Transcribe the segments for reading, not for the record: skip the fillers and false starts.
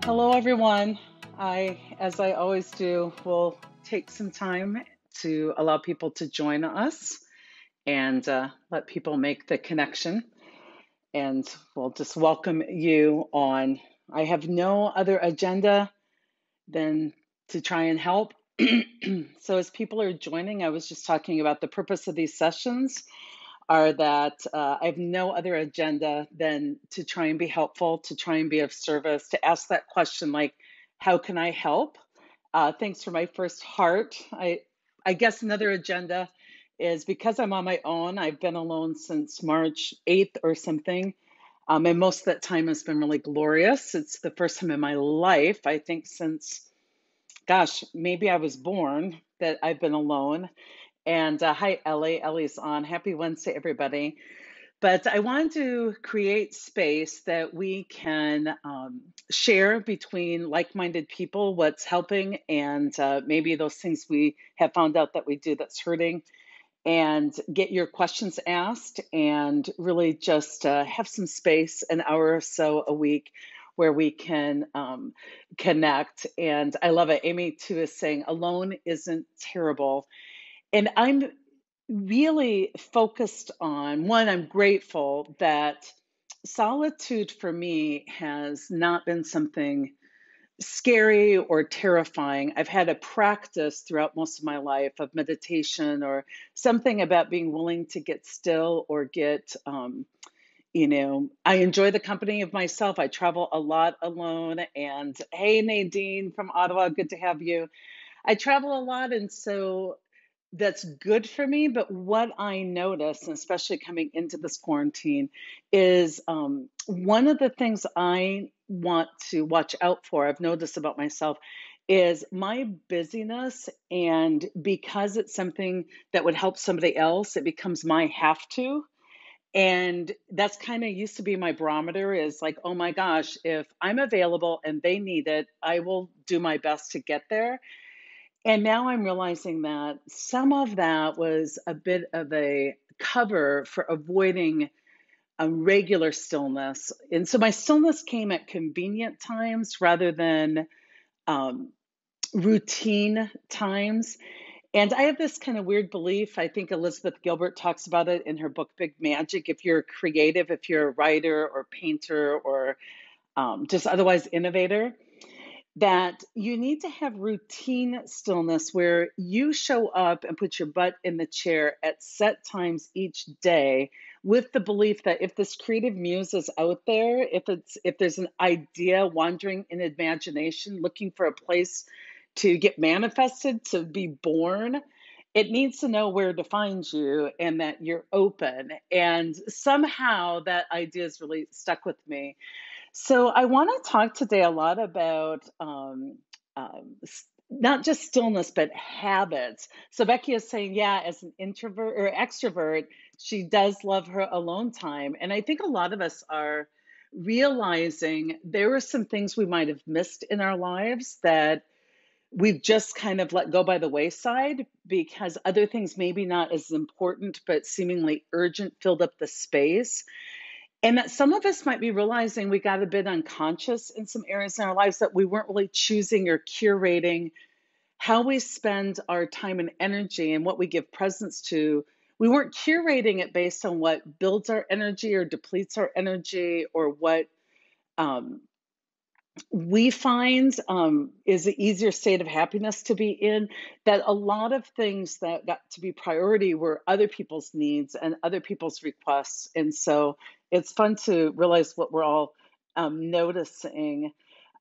Hello, everyone. As I always do, will take some time to allow people to join us and let people make the connection. And we'll just welcome you on. I have no other agenda than to try and help. So, as people are joining, I was just talking about the purpose of these sessions are that I have no other agenda than to try and be helpful, to try and be of service, to ask that question like, how can I help? Thanks for my first heart. I guess another agenda is because I'm on my own. I've been alone since March 8th or something. And most of that time has been really glorious. It's the first time in my life, I think, since, gosh, maybe I was born that I've been alone. And hi, Ellie. Ellie's on. Happy Wednesday, everybody. But I wanted to create space that we can share between like-minded people what's helping and maybe those things we have found out that we do that's hurting, and get your questions asked and really just have some space, an hour or so a week, where we can connect. And I love it. Amy, too, is saying alone isn't terrible. And I'm really focused on one, I'm grateful that solitude for me has not been something scary or terrifying. I've had a practice throughout most of my life of meditation or something about being willing to get still or I enjoy the company of myself. I travel a lot alone. And hey, Nadine from Ottawa, good to have you. I travel a lot, and so that's good for me. But what I notice, and especially coming into this quarantine, is one of the things I want to watch out for, I've noticed about myself, is my busyness. And because it's something that would help somebody else, it becomes my have to. And that's kind of used to be my barometer is like, oh my gosh, if I'm available and they need it, I will do my best to get there. And now I'm realizing that some of that was a bit of a cover for avoiding a regular stillness. And so my stillness came at convenient times rather than um, routine times. And I have this kind of weird belief. I think Elizabeth Gilbert talks about it in her book, Big Magic. If you're creative, if you're a writer or painter or just otherwise innovator, that you need to have routine stillness where you show up and put your butt in the chair at set times each day with the belief that if this creative muse is out there, if there's an idea wandering in imagination looking for a place to get manifested, to be born, it needs to know where to find you and that you're open. And somehow that idea has really stuck with me. So I want to talk today a lot about not just stillness, but habits. So Becky is saying, yeah, as an introvert or extrovert, she does love her alone time. And I think a lot of us are realizing there were some things we might have missed in our lives that we've just kind of let go by the wayside because other things maybe not as important, but seemingly urgent filled up the space. And that some of us might be realizing we got a bit unconscious in some areas in our lives that we weren't really choosing or curating how we spend our time and energy and what we give presence to. We weren't curating it based on what builds our energy or depletes our energy or what um, we find is an easier state of happiness to be in. That a lot of things that got to be priority were other people's needs and other people's requests. And so it's fun to realize what we're all noticing.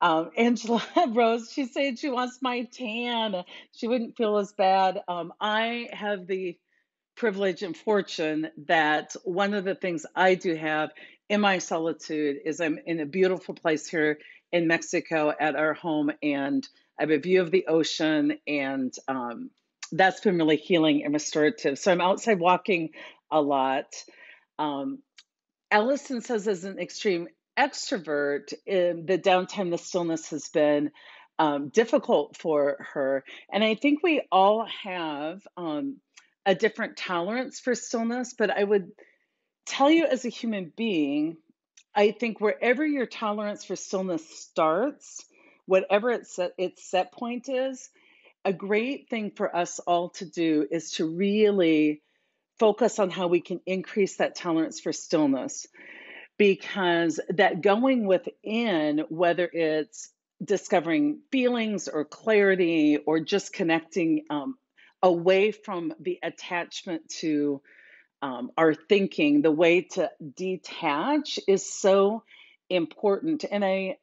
Angela Rose, she said she wants my tan. She wouldn't feel as bad. I have the privilege and fortune that one of the things I do have in my solitude is I'm in a beautiful place here in Mexico at our home, and I have a view of the ocean, and that's been really healing and restorative. So I'm outside walking a lot. Um, Allison says, as an extreme extrovert, the downtime, the stillness has been difficult for her. And I think we all have a different tolerance for stillness, but I would tell you as a human being, I think wherever your tolerance for stillness starts, whatever its set point is, a great thing for us all to do is to really focus on how we can increase that tolerance for stillness, because that going within, whether it's discovering feelings or clarity or just connecting away from the attachment to our thinking, the way to detach is so important. And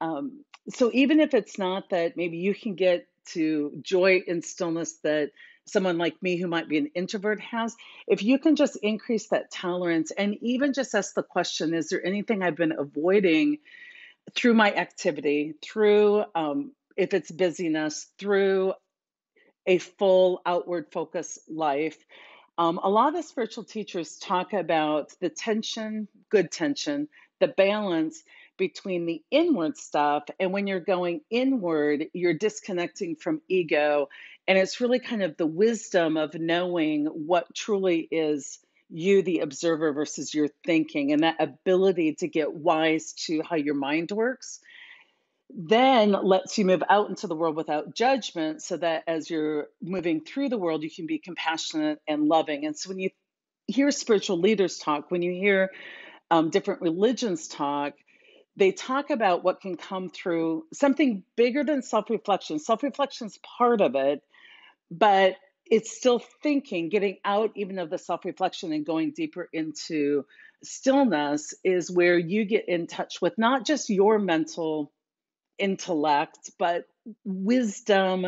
so even if it's not that maybe you can get to joy and stillness that someone like me who might be an introvert has, if you can just increase that tolerance and even just ask the question, is there anything I've been avoiding through my activity, through if it's busyness, through a full outward focus life. A lot of the spiritual teachers talk about the tension, good tension, the balance between the inward stuff. And when you're going inward, you're disconnecting from ego. And it's really kind of the wisdom of knowing what truly is you, the observer, versus your thinking, and that ability to get wise to how your mind works then lets you move out into the world without judgment, so that as you're moving through the world, you can be compassionate and loving. And so when you hear spiritual leaders talk, when you hear different religions talk, they talk about what can come through something bigger than self-reflection. Self-reflection is part of it, but it's still thinking, getting out even of the self-reflection and going deeper into stillness is where you get in touch with not just your mental intellect, but wisdom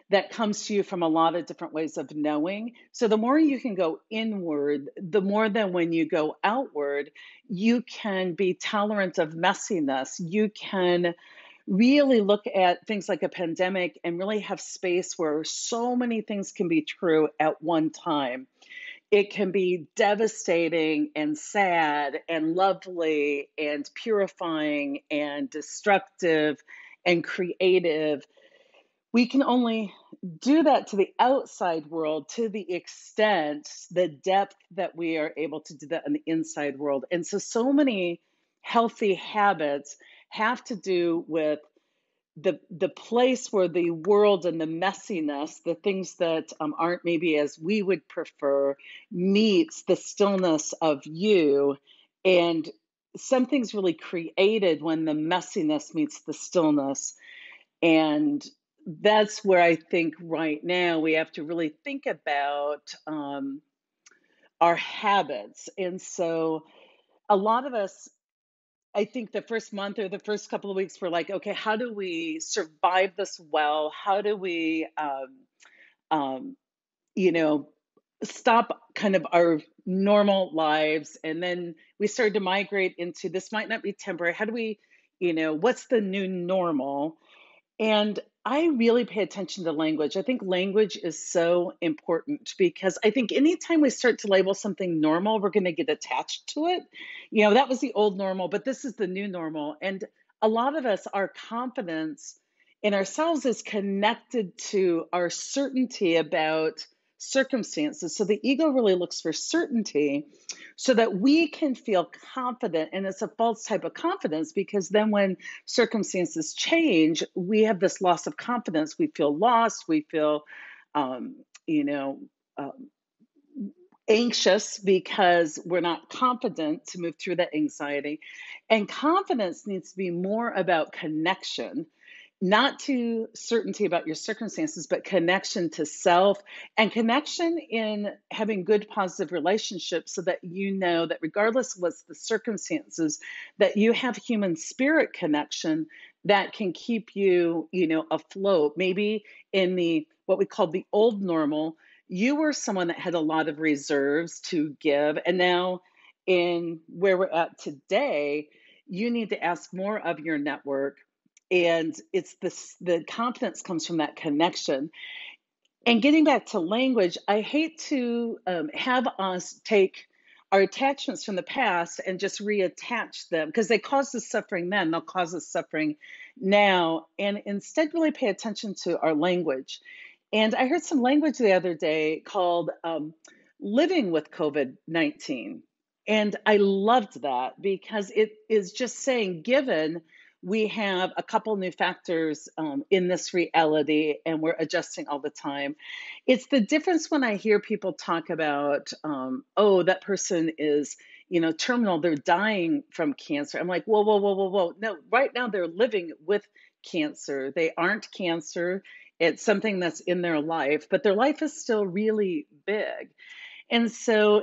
that comes to you from a lot of different ways of knowing. So the more you can go inward, the more than when you go outward, you can be tolerant of messiness. You can really look at things like a pandemic and really have space where so many things can be true at one time. It can be devastating and sad and lovely and purifying and destructive and creative. We can only do that to the outside world to the extent, the depth that we are able to do that in the inside world. And so many healthy habits have to do with the place where the world and the messiness, the things that aren't maybe as we would prefer, meets the stillness of you. And something's really created when the messiness meets the stillness. And that's where I think right now we have to really think about our habits. And so a lot of us, I think the first month or the first couple of weeks, we're like, okay, how do we survive this well? How do we, um, you know, stop kind of our normal lives? And then we started to migrate into this might not be temporary. How do we, what's the new normal? And I really pay attention to language. I think language is so important because I think anytime we start to label something normal, we're going to get attached to it. That was the old normal, but this is the new normal. And a lot of us, our confidence in ourselves is connected to our certainty about circumstances. So the ego really looks for certainty so that we can feel confident. And it's a false type of confidence because then when circumstances change, we have this loss of confidence. We feel lost. We feel, um, you know, uh, anxious because we're not confident to move through that anxiety. And confidence needs to be more about connection, not to certainty about your circumstances, but connection to self and connection in having good, positive relationships so that you know that regardless of what's the circumstances, that you have human spirit connection that can keep you, afloat. Maybe in the what we call the old normal, you were someone that had a lot of reserves to give. And now in where we're at today, you need to ask more of your network, and it's this the confidence comes from that connection. And getting back to language, I hate to have us take our attachments from the past and just reattach them because they caused us suffering then, they'll cause us suffering now, and instead really pay attention to our language. And I heard some language the other day called living with COVID-19. And I loved that because it is just saying, given we have a couple new factors in this reality, and we're adjusting all the time. It's the difference when I hear people talk about, oh, that person is, terminal, they're dying from cancer. I'm like, whoa, whoa, whoa, whoa, whoa. No, right now they're living with cancer. They aren't cancer. It's something that's in their life, but their life is still really big. And so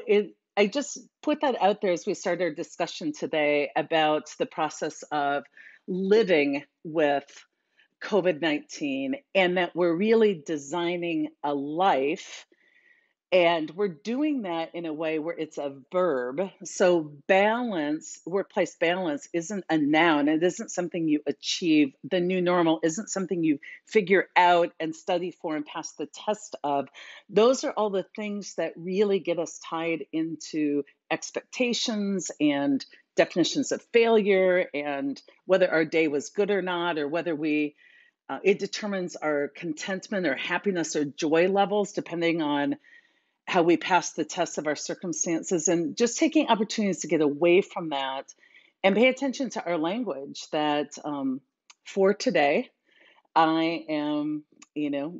I just put that out there as we start our discussion today about the process of living with COVID-19, and that we're really designing a life, and we're doing that in a way where it's a verb. So balance, workplace balance, isn't a noun. It isn't something you achieve. The new normal isn't something you figure out and study for and pass the test of. Those are all the things that really get us tied into expectations and definitions of failure, and whether our day was good or not, or whether it determines our contentment or happiness or joy levels depending on how we pass the test of our circumstances, and just taking opportunities to get away from that and pay attention to our language that for today, I am,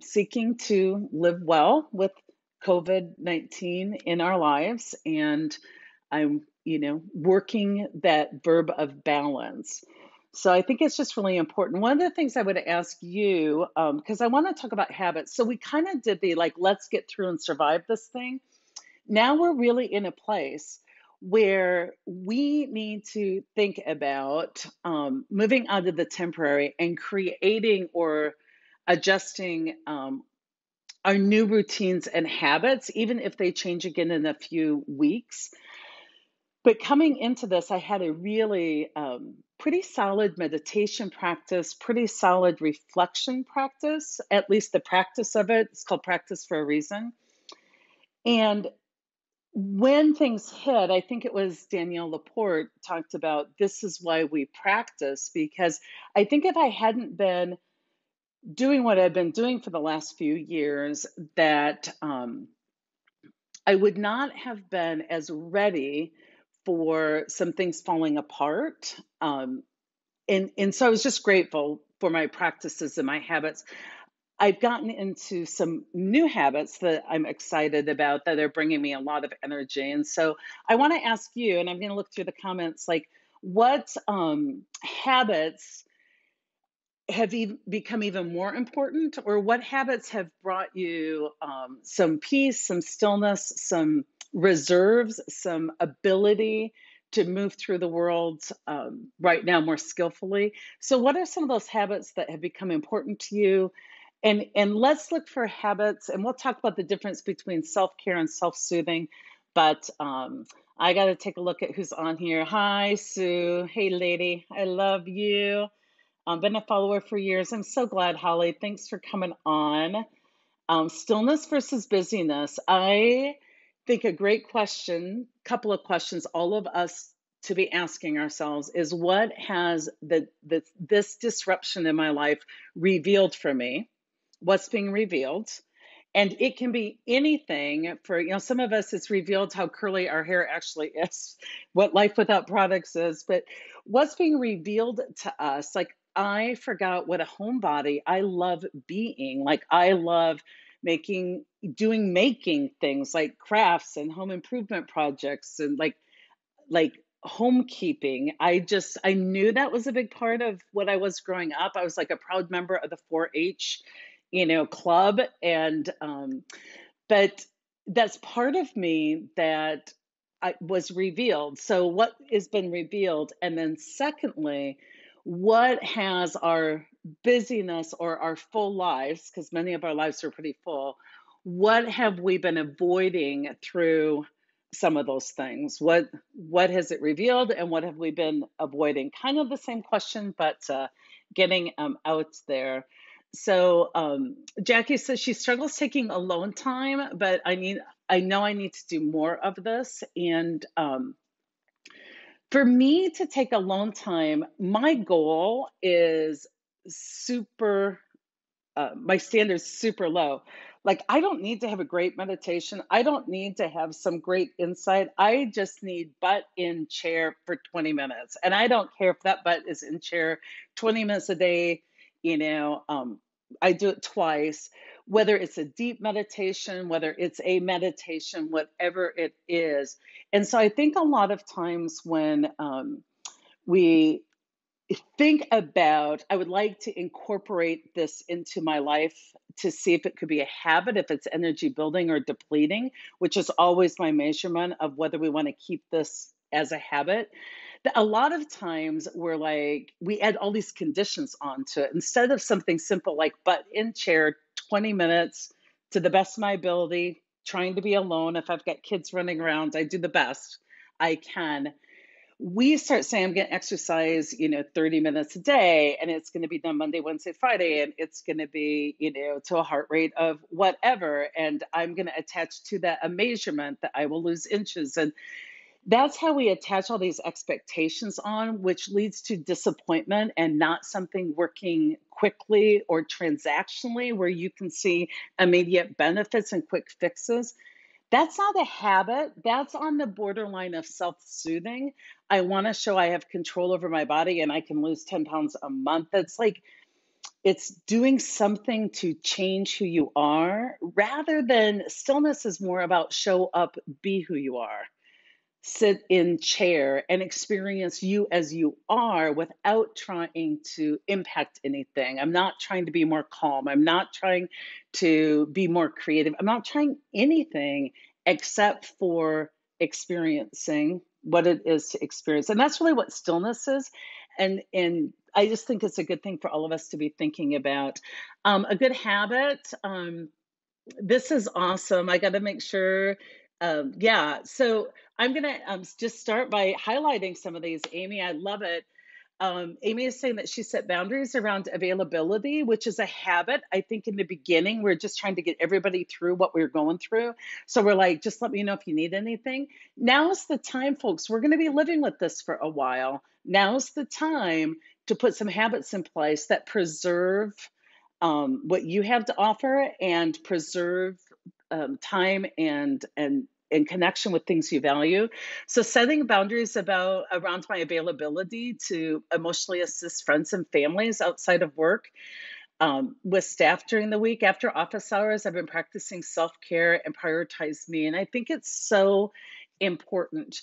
seeking to live well with COVID-19 in our lives. And I'm, working that verb of balance. So I think it's just really important. One of the things I would ask you, because I want to talk about habits. So we kind of did the like, let's get through and survive this thing. Now we're really in a place where we need to think about moving out of the temporary and creating or adjusting our new routines and habits, even if they change again in a few weeks. But coming into this, I had a really pretty solid meditation practice, pretty solid reflection practice, at least the practice of it. It's called practice for a reason. And when things hit, I think it was Danielle Laporte talked about this is why we practice, because I think if I hadn't been doing what I've been doing for the last few years, that I would not have been as ready for some things falling apart. And so I was just grateful for my practices and my habits. I've gotten into some new habits that I'm excited about that are bringing me a lot of energy. And so I want to ask you, and I'm going to look through the comments, like what habits have become even more important, or what habits have brought you some peace, some stillness, some reserves, some ability to move through the world right now more skillfully. So what are some of those habits that have become important to you? And let's look for habits, and we'll talk about the difference between self-care and self-soothing. But I got to take a look at who's on here. Hi, Sue. Hey, lady. I love you. I've been a follower for years. I'm so glad, Holly. Thanks for coming on. Stillness versus busyness. I think a great question, couple of questions, all of us to be asking ourselves is, what has this disruption in my life revealed for me? What's being revealed? And it can be anything. For some of us it's revealed how curly our hair actually is, what life without products is. But what's being revealed to us, like I forgot what a homebody I love being. Like I love making things like crafts and home improvement projects, and like homekeeping. I knew that was a big part of what I was growing up. I was like a proud member of the 4-H, club, and but that's part of me that was revealed. So what has been revealed, and then secondly, what has our busyness or our full lives, because many of our lives are pretty full, what have we been avoiding through some of those things? What has it revealed, and what have we been avoiding? Kind of the same question, but getting out there. So Jackie says she struggles taking alone time, but I know I need to do more of this. And for me to take alone time, my goal is super my standards super low. Like, I don't need to have a great meditation. I don't need to have some great insight. I just need butt in chair for 20 minutes. And I don't care if that butt is in chair 20 minutes a day, you know, I do it twice, whether it's a deep meditation, whether it's a meditation, whatever it is. And so I think a lot of times when we think about, I would like to incorporate this into my life to see if it could be a habit, if it's energy building or depleting, which is always my measurement of whether we want to keep this as a habit. A lot of times we're like, we add all these conditions onto it instead of something simple like butt in chair 20 minutes to the best of my ability, trying to be alone. If I've got kids running around, I do the best I can. We start saying I'm going to exercise, 30 minutes a day, and it's going to be done Monday, Wednesday, Friday, and it's going to be, to a heart rate of whatever. And I'm going to attach to that a measurement that I will lose inches. And that's how we attach all these expectations on, which leads to disappointment and not something working quickly or transactionally where you can see immediate benefits and quick fixes. That's not a habit. That's on the borderline of self-soothing. I want to show I have control over my body and I can lose 10 pounds a month. That's like, it's doing something to change who you are rather than stillness is more about show up, be who you are. Sit in chair and experience you as you are without trying to impact anything. I'm not trying to be more calm. I'm not trying to be more creative. I'm not trying anything except for experiencing what it is to experience. And that's really what stillness is. And I just think it's a good thing for all of us to be thinking about. A good habit. This is awesome. I got to make sure. Yeah, so I'm going to just start by highlighting some of these, Amy. I love it. Amy is saying that she set boundaries around availability, which is a habit. I think in the beginning, we're just trying to get everybody through what we're going through. So we're like, just let me know if you need anything. Now's the time, folks. We're going to be living with this for a while. Now's the time to put some habits in place that preserve what you have to offer and preserve time and connection with things you value. So setting boundaries about around my availability to emotionally assist friends and families outside of work, with staff during the week after office hours. I've been practicing self-care and prioritize me, and I think it's so important.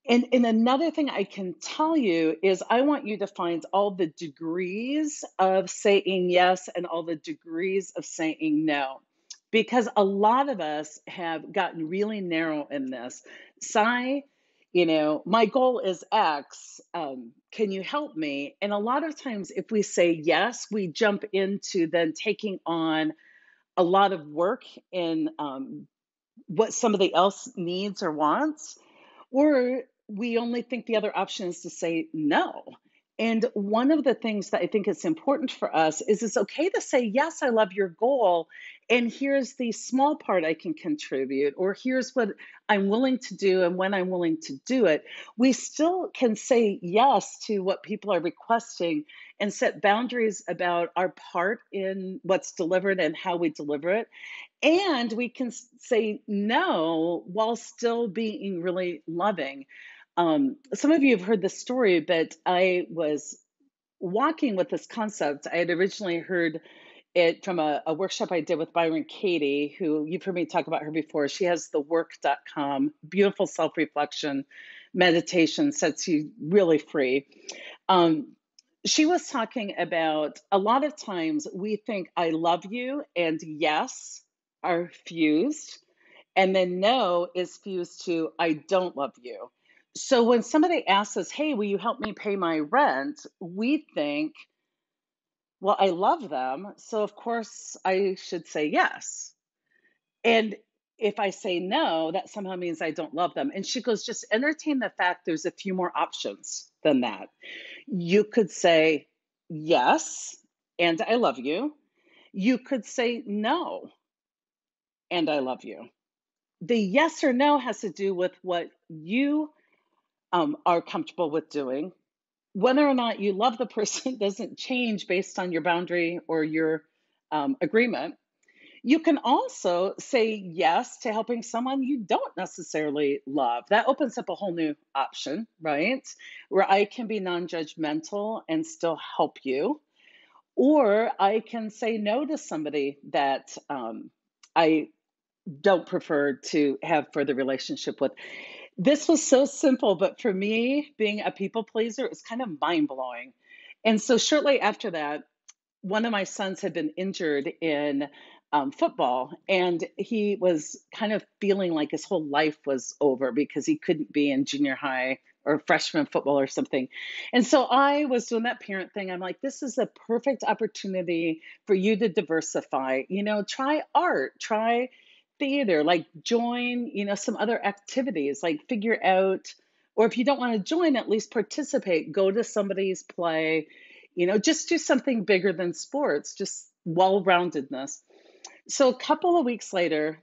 And another thing I can tell you is I want you to find all the degrees of saying yes and all the degrees of saying no. Because a lot of us have gotten really narrow in this. Sai, my goal is X. Can you help me? And a lot of times, if we say yes, we jump into then taking on a lot of work in what somebody else needs or wants, or we only think the other option is to say no. And one of the things that I think is important for us is it's okay to say, yes, I love your goal. And here's the small part I can contribute, or here's what I'm willing to do and when I'm willing to do it. We still can say yes to what people are requesting and set boundaries about our part in what's delivered and how we deliver it. And we can say no while still being really loving. Some of you have heard this story, but I was walking with this concept. I had originally heard it from a workshop I did with Byron Katie, who you've heard me talk about her before. She has the work.com, beautiful self reflection meditation, sets you really free. She was talking about a lot of times we think I love you and yes are fused, and then no is fused to I don't love you. So when somebody asks us, hey, will you help me pay my rent? We think, well, I love them, so of course I should say yes. And if I say no, that somehow means I don't love them. And she goes, just entertain the fact there's a few more options than that. You could say yes, and I love you. You could say no, and I love you. The yes or no has to do with what you are comfortable with doing. whether or not you love the person doesn't change based on your boundary or your agreement. You can also say yes to helping someone you don't necessarily love. That opens up a whole new option, right? Where I can be non judgmental and still help you. Or I can say no to somebody that I don't prefer to have further relationship with. This was so simple, but for me, being a people pleaser, it was kind of mind blowing. And so shortly after that, one of my sons had been injured in football, and he was kind of feeling like his whole life was over because he couldn't be in junior high or freshman football or something. And so I was doing that parent thing. I'm like, this is a perfect opportunity for you to diversify. Try art, try theater, like join, some other activities, like figure out, or if you don't want to join, at least participate, go to somebody's play, just do something bigger than sports, just well-roundedness. So a couple of weeks later,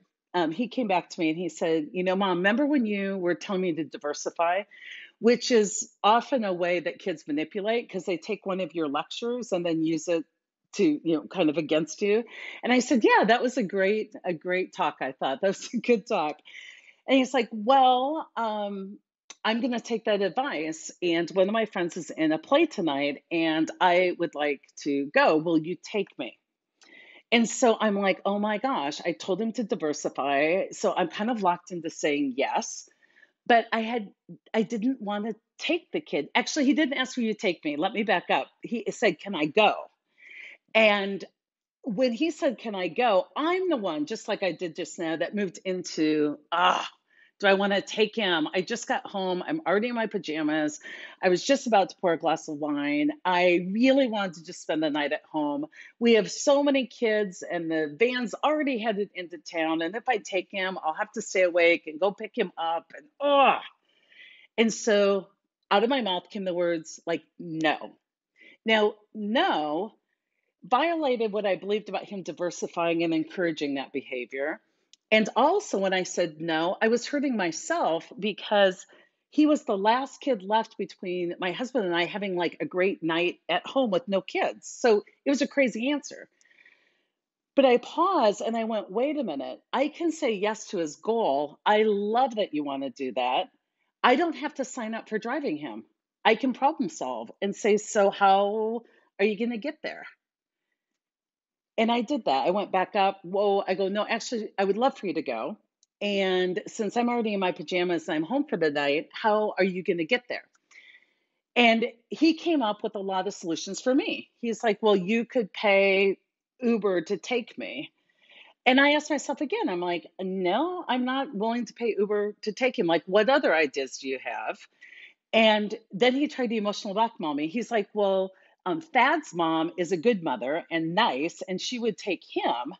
he came back to me and he said, Mom, remember when you were telling me to diversify, which is often a way that kids manipulate because they take one of your lectures and then use it to, kind of against you. And I said, yeah, that was a great talk. I thought that was a good talk. And he's like, well, I'm going to take that advice. And one of my friends is in a play tonight, and I would like to go. Will you take me? And so I'm like, oh my gosh, I told him to diversify. So I'm kind of locked into saying yes. But I didn't want to take the kid. Actually, he didn't ask me to take me. Let me back up. He said, can I go? And when he said, can I go? I'm the one, just like I did just now, that moved into, do I want to take him? I just got home. I'm already in my pajamas. I was just about to pour a glass of wine. I really wanted to just spend the night at home. We have so many kids, and the van's already headed into town. And if I take him, I'll have to stay awake and go pick him up. And so out of my mouth came the words like, no. Now, no violated what I believed about him diversifying and encouraging that behavior. And also, when I said no, I was hurting myself because he was the last kid left between my husband and I having like a great night at home with no kids. So it was a crazy answer. But I paused and I went, wait a minute, I can say yes to his goal. I love that you want to do that. I don't have to sign up for driving him. I can problem solve and say, so how are you going to get there? And I did that. I went back up. Whoa, I go, no, actually, I would love for you to go. And since I'm already in my pajamas and I'm home for the night, how are you going to get there? And he came up with a lot of solutions for me. He's like, well, you could pay Uber to take me. And I asked myself again, I'm like, no, I'm not willing to pay Uber to take him. Like, what other ideas do you have? And then he tried to emotional blackmail me. He's like, well, Thad's mom is a good mother and nice, and she would take him.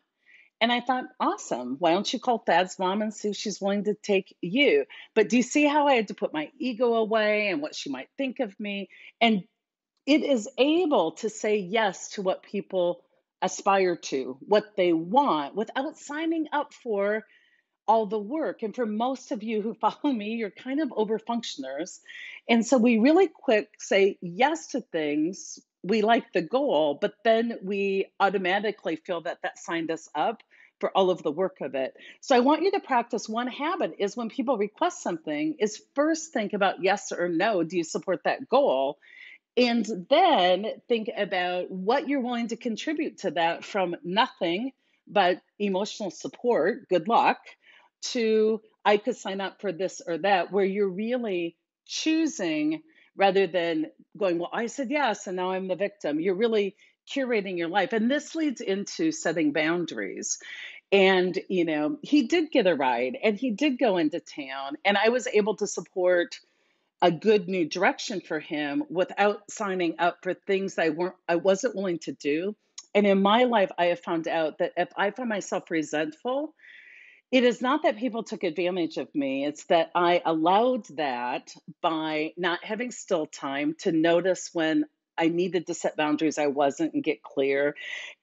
And I thought, awesome. Why don't you call Thad's mom and see if she's willing to take you? But do you see how I had to put my ego away and what she might think of me? And it is able to say yes to what people aspire to, what they want, without signing up for all the work. And for most of you who follow me, you're kind of over functioners. And so we really quick say yes to things. We like the goal, but then we automatically feel that that signed us up for all of the work of it. So I want you to practice one habit is when people request something is first think about yes or no. Do you support that goal? And then think about what you're willing to contribute to that from nothing but emotional support, good luck, to I could sign up for this or that, where you're really choosing rather than going, well, I said yes, and now I'm the victim. You're really curating your life. And this leads into setting boundaries. And, he did get a ride and he did go into town, and I was able to support a good new direction for him without signing up for things I wasn't willing to do. And in my life, I have found out that if I find myself resentful, it is not that people took advantage of me. It's that I allowed that by not having still time to notice when I needed to set boundaries, I wasn't and get clear.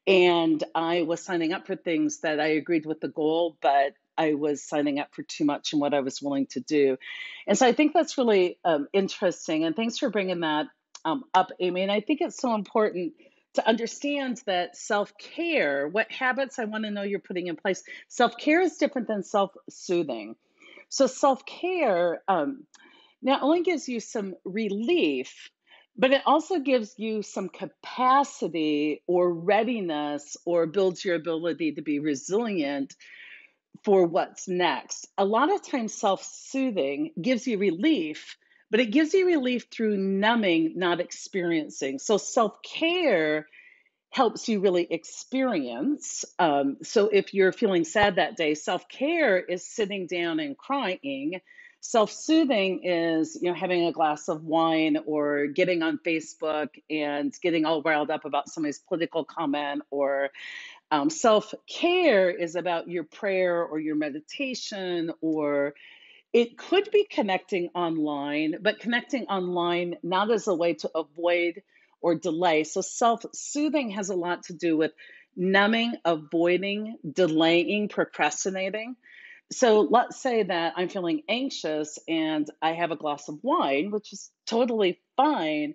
And I was signing up for things that I agreed with the goal, but I was signing up for too much in what I was willing to do. And so I think that's really interesting. And thanks for bringing that up, Amy. And I think it's so important to understand that self-care, what habits I want to know you're putting in place. Self-care is different than self-soothing. So self-care not only gives you some relief, but it also gives you some capacity or readiness or builds your ability to be resilient for what's next. A lot of times, self soothing gives you relief, but it gives you relief through numbing, not experiencing. So, self care helps you really experience. So if you're feeling sad that day, self-care is sitting down and crying. Self-soothing is, having a glass of wine or getting on Facebook and getting all riled up about somebody's political comment. Or self-care is about your prayer or your meditation, or it could be connecting online, but connecting online not as a way to avoid or delay. So self soothing has a lot to do with numbing, avoiding, delaying, procrastinating. So let's say that I'm feeling anxious and I have a glass of wine, which is totally fine.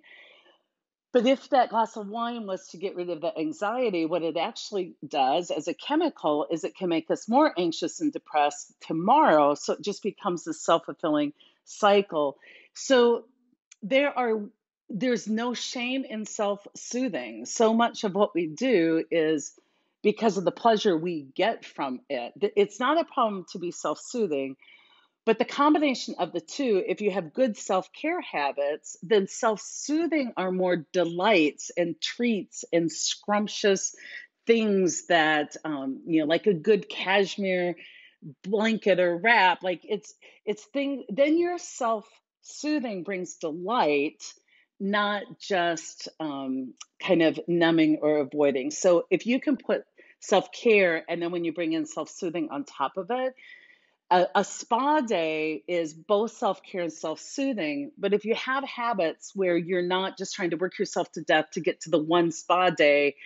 But if that glass of wine was to get rid of the anxiety, what it actually does as a chemical is it can make us more anxious and depressed tomorrow. So it just becomes this self-fulfilling cycle. So there are there's no shame in self-soothing. So much of what we do is because of the pleasure we get from it. It's not a problem to be self-soothing, but the combination of the two, if you have good self care habits, then self soothing are more delights and treats and scrumptious things that, like a good cashmere blanket or wrap. Like it's thing. Then your self soothing brings delight, not just kind of numbing or avoiding. So if you can put self care and then when you bring in self soothing on top of it, a spa day is both self-care and self-soothing, but if you have habits where you're not just trying to work yourself to death to get to the one spa day,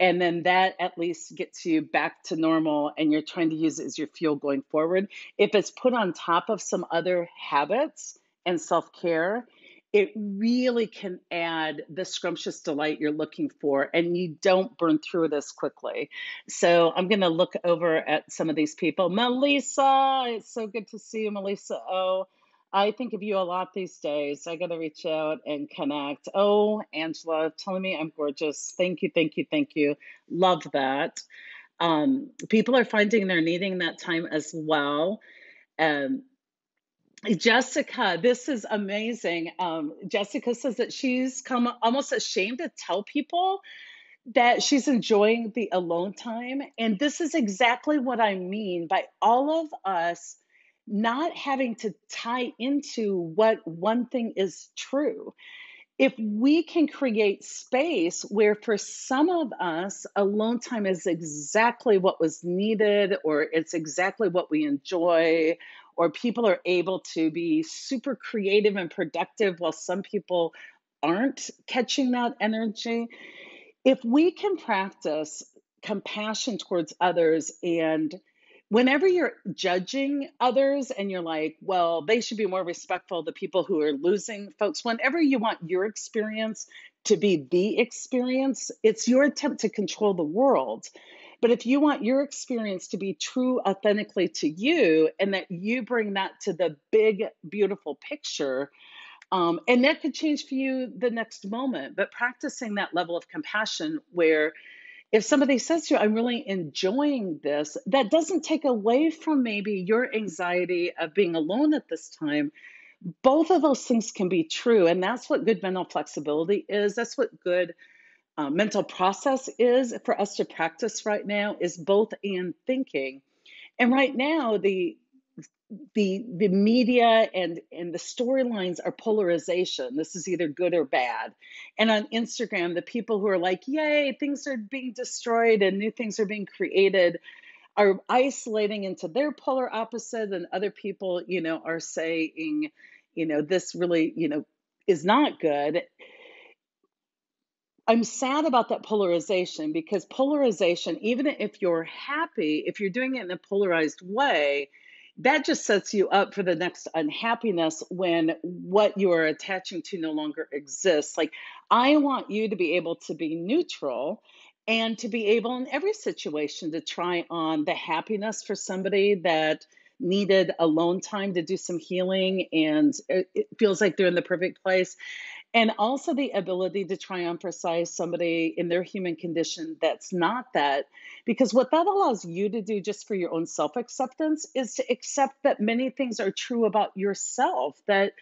and then that at least gets you back to normal and you're trying to use it as your fuel going forward, if it's put on top of some other habits and self-care, it really can add the scrumptious delight you're looking for, and you don't burn through it as quickly. So I'm going to look over at some of these people. Melissa, it's so good to see you, Melissa. Oh, I think of you a lot these days. I got to reach out and connect. Oh, Angela, telling me I'm gorgeous. Thank you, thank you, thank you. Love that. People are finding they're needing that time as well. Um, Jessica, this is amazing. Jessica says that she's come almost ashamed to tell people that she's enjoying the alone time. And this is exactly what I mean by all of us not having to tie into what one thing is true. If we can create space where for some of us, alone time is exactly what was needed, or it's exactly what we enjoy, or people are able to be super creative and productive while some people aren't catching that energy, if we can practice compassion towards others, and whenever you're judging others and you're like, well, they should be more respectful of the people who are losing folks, whenever you want your experience to be the experience, it's your attempt to control the world. But if you want your experience to be true authentically to you and that you bring that to the big, beautiful picture, and that could change for you the next moment, but practicing that level of compassion where if somebody says to you, I'm really enjoying this, that doesn't take away from maybe your anxiety of being alone at this time. Both of those things can be true. And that's what good mental flexibility is. That's what good mental process is for us to practice right now, is both and thinking. And right now, the media and the storylines are polarization. This is either good or bad. And on Instagram, the people who are like, yay, things are being destroyed and new things are being created, are isolating into their polar opposite, and other people, are saying, this really, is not good. I'm sad about that polarization, because polarization, even if you're happy, if you're doing it in a polarized way, that just sets you up for the next unhappiness when what you are attaching to no longer exists. Like, I want you to be able to be neutral and to be able in every situation to try on the happiness for somebody that needed alone time to do some healing and it feels like they're in the perfect place, and also the ability to try and emphasize somebody in their human condition that's not that. Because what that allows you to do just for your own self acceptance is to accept that many things are true about yourself, that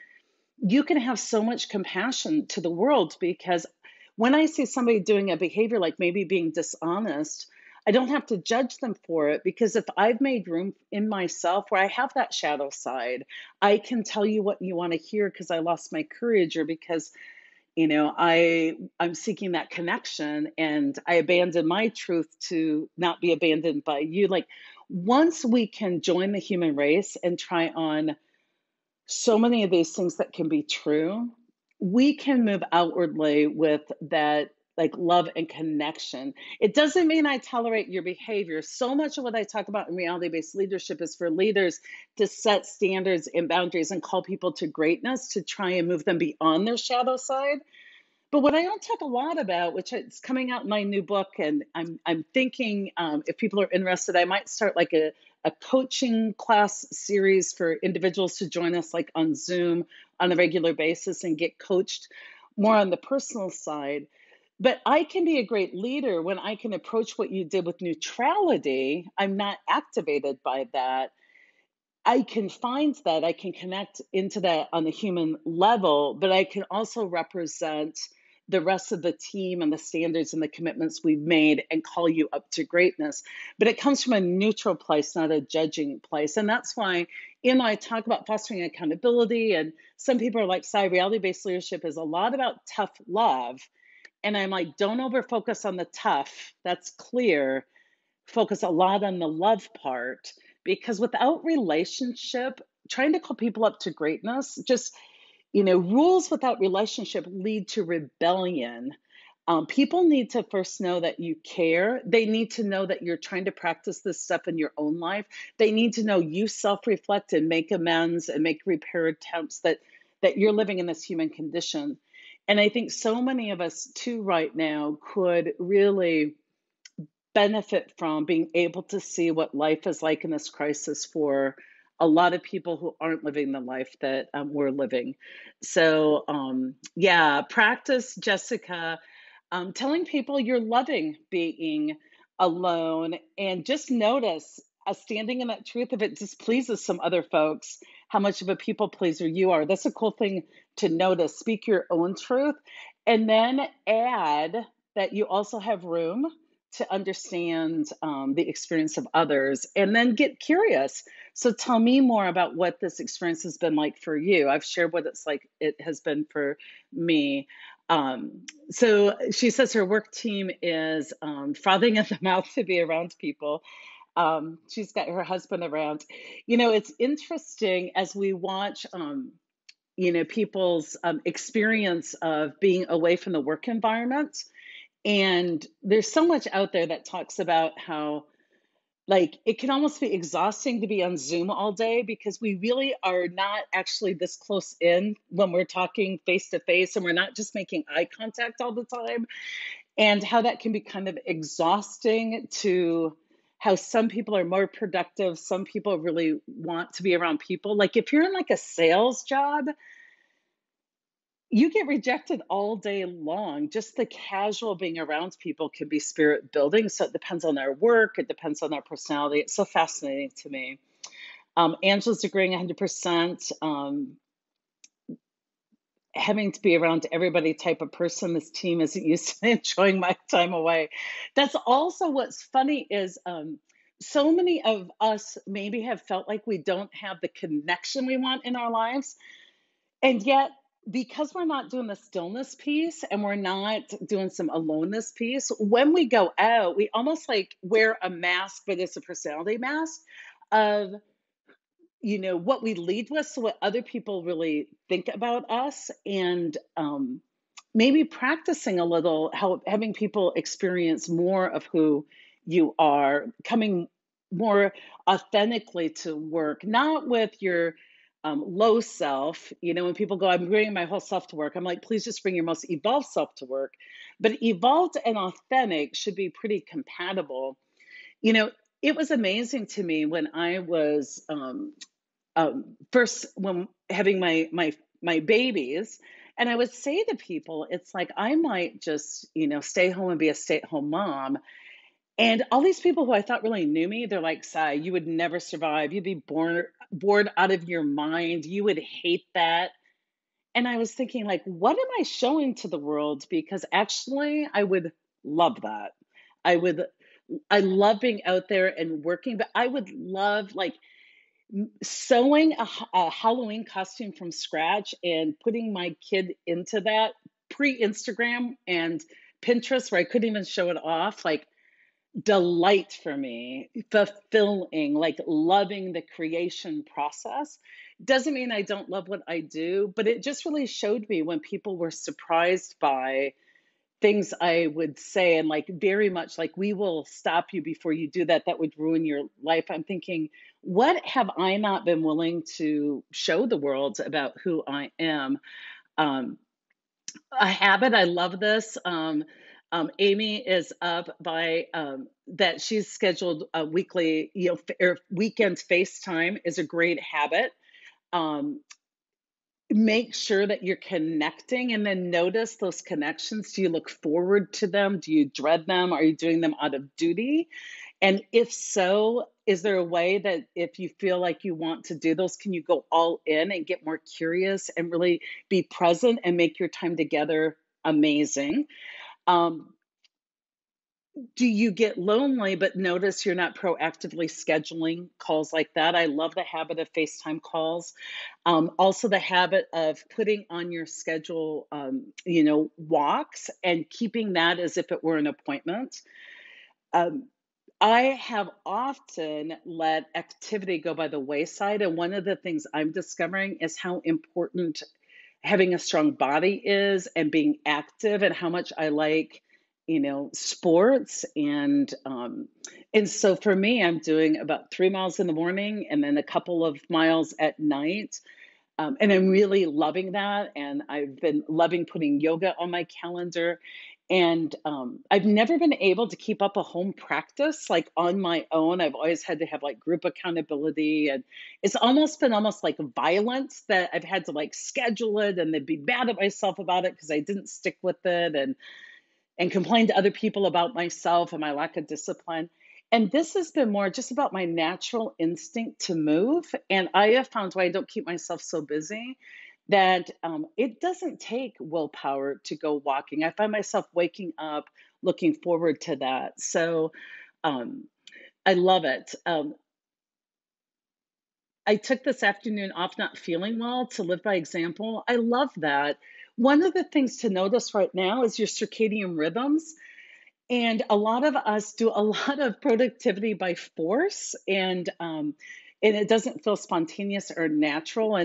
you can have so much compassion to the world. Because when I see somebody doing a behavior like maybe being dishonest, I don't have to judge them for it, because if I've made room in myself where I have that shadow side, I can tell you what you want to hear because I lost my courage, or because I'm seeking that connection and I abandon my truth to not be abandoned by you. Like, once we can join the human race and try on so many of these things that can be true, we can move outwardly with that, like, love and connection. It doesn't mean I tolerate your behavior. So much of what I talk about in reality based leadership is for leaders to set standards and boundaries and call people to greatness to try and move them beyond their shadow side. But what I don't talk a lot about, which is coming out in my new book, and I'm thinking, if people are interested, I might start like a coaching class series for individuals to join us, like on Zoom on a regular basis, and get coached more on the personal side. But I can be a great leader when I can approach what you did with neutrality. I'm not activated by that. I can find that, I can connect into that on the human level, but I can also represent the rest of the team and the standards and the commitments we've made and call you up to greatness. But it comes from a neutral place, not a judging place. And that's why, I talk about fostering accountability, and some people are like, "Sai, reality-based leadership is a lot about tough love." And I'm like, don't over focus on the tough. That's clear. Focus a lot on the love part, because without relationship, trying to call people up to greatness, just, rules without relationship lead to rebellion. People need to first know that you care. They need to know that you're trying to practice this stuff in your own life. They need to know you self-reflect and make amends and make repair attempts, that you're living in this human condition. And I think so many of us too right now could really benefit from being able to see what life is like in this crisis for a lot of people who aren't living the life that we're living. So, yeah, practice, Jessica, telling people you're loving being alone, and just notice standing in that truth. If it displeases some other folks, how much of a people pleaser you are. That's a cool thing to notice. Speak your own truth, and then add that you also have room to understand the experience of others, and then get curious. So tell me more about what this experience has been like for you. I've shared what it's like, it has been for me. So she says her work team is frothing at the mouth to be around people. She's got her husband around. It's interesting as we watch, people's experience of being away from the work environment. And there's so much out there that talks about how, like, it can almost be exhausting to be on Zoom all day, because we really are not actually this close in when we're talking face to face, and we're not just making eye contact all the time. And how that can be kind of exhausting, to how some people are more productive. Some people really want to be around people. Like, if you're in like a sales job, you get rejected all day long. Just the casual being around people can be spirit building. So it depends on their work, it depends on their personality. It's so fascinating to me. Angela's agreeing 100%. Having to be around everybody type of person. This team isn't used to enjoying my time away. That's also what's funny is, so many of us maybe have felt like we don't have the connection we want in our lives. And yet, because we're not doing the stillness piece and we're not doing some aloneness piece, when we go out, we almost like wear a mask, but it's a personality mask of, what we lead with, so what other people really think about us. And maybe practicing a little, how having people experience more of who you are, coming more authentically to work, not with your low self. When people go, I'm bringing my whole self to work, I'm like, please just bring your most evolved self to work. But evolved and authentic should be pretty compatible. You know, it was amazing to me when I was first when having my babies, and I would say to people, it's like I might just stay home and be a stay-at-home mom, and all these people who I thought really knew me, they're like, Sai, you would never survive. You'd be bored out of your mind. You would hate that. And I was thinking, like, what am I showing to the world? Because actually, I would love that. I would, I love being out there and working, but I would love, like, sewing a Halloween costume from scratch and putting my kid into that pre Instagram and Pinterest where I couldn't even show it off. Like, delight for me, fulfilling, like loving the creation process. Doesn't mean I don't love what I do, but it just really showed me when people were surprised by things I would say, and like very much like, we will stop you before you do that. That would ruin your life. I'm thinking, what have I not been willing to show the world about who I am? Um, a habit. I love this. Amy is up by that she's scheduled a weekly, or weekend FaceTime is a great habit. Um, Make sure that you're connecting and then notice those connections. Do you look forward to them? Do you dread them? Are you doing them out of duty? And if so, is there a way that if you feel like you want to do those, can you go all in and get more curious and really be present and make your time together amazing? Um, do you get lonely but notice you're not proactively scheduling calls like that? I love the habit of FaceTime calls. Also, the habit of putting on your schedule, walks and keeping that as if it were an appointment. Um, I have often let activity go by the wayside. And one of the things I'm discovering is how important having a strong body is and being active, and how much I like, sports. And so for me, I'm doing about 3 miles in the morning and then a couple of miles at night. And I'm really loving that. And I've been loving putting yoga on my calendar. And I've never been able to keep up a home practice like on my own. I've always had to have like group accountability. And it's almost been almost like violence that I've had to like schedule it and then be mad at myself about it because I didn't stick with it. And complain to other people about myself and my lack of discipline. And this has been more just about my natural instinct to move. And I have found why I don't keep myself so busy that it doesn't take willpower to go walking. I find myself waking up looking forward to that. So um, I love it. I took this afternoon off not feeling well to live by example. I love that. One of the things to notice right now is your circadian rhythms. And a lot of us do a lot of productivity by force, and it doesn't feel spontaneous or natural.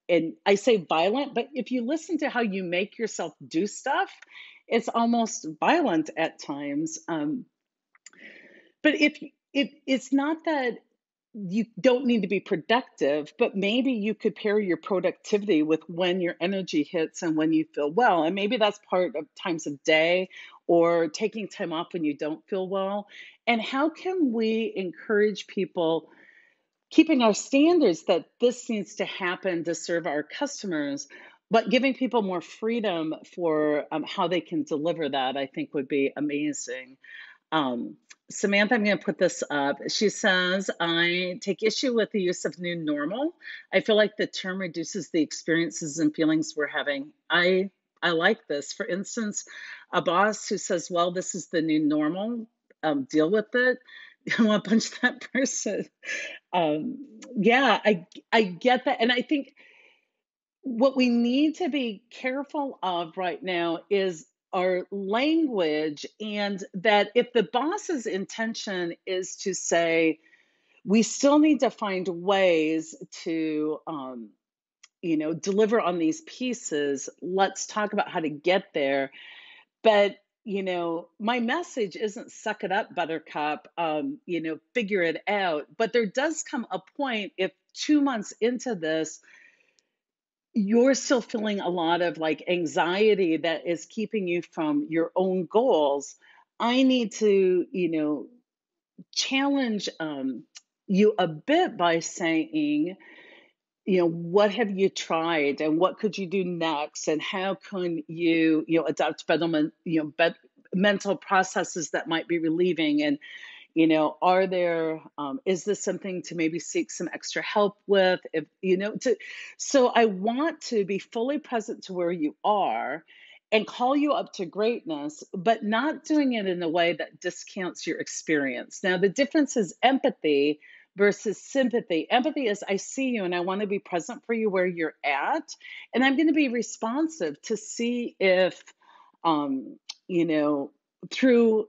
And I say violent, but if you listen to how you make yourself do stuff, it's almost violent at times. But if it's not that you don't need to be productive, but maybe you could pair your productivity with when your energy hits and when you feel well. And maybe that's part of times of day or taking time off when you don't feel well. And how can we encourage people keeping our standards that this needs to happen to serve our customers, but giving people more freedom for how they can deliver that, I think would be amazing. Um, Samantha, I'm going to put this up. She says, I take issue with the use of new normal. I feel like the term reduces the experiences and feelings we're having. I like this. For instance, a boss who says, well, this is the new normal, deal with it. I want to punch that person. Yeah, I get that. And I think what we need to be careful of right now is our language, and that if the boss's intention is to say, we still need to find ways to, deliver on these pieces, let's talk about how to get there. But my message isn't suck it up, buttercup, figure it out. But there does come a point if 2 months into this, you're still feeling a lot of like anxiety that is keeping you from your own goals. I need to, challenge you a bit by saying, what have you tried and what could you do next? And how can you, adopt better, mental processes that might be relieving? And are there, is this something to maybe seek some extra help with? If, so I want to be fully present to where you are and call you up to greatness, but not doing it in a way that discounts your experience. Now, the difference is empathy versus sympathy. Empathy is I see you and I want to be present for you where you're at. And I'm going to be responsive to see if, um, you know, through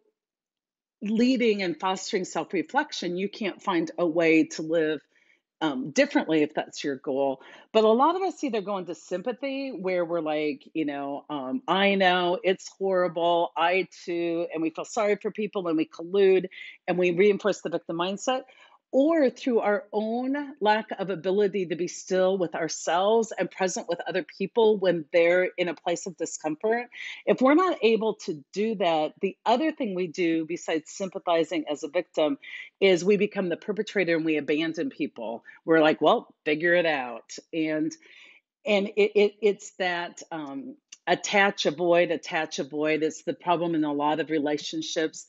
leading and fostering self reflection, you can't find a way to live differently if that's your goal. But a lot of us either go into sympathy where we're like, I know it's horrible, I too, and we feel sorry for people and we collude and we reinforce the victim mindset. Or through our own lack of ability to be still with ourselves and present with other people when they're in a place of discomfort. If we're not able to do that, the other thing we do besides sympathizing as a victim is we become the perpetrator and we abandon people. We're like, well, figure it out. And it's that attach avoid. It's the problem in a lot of relationships.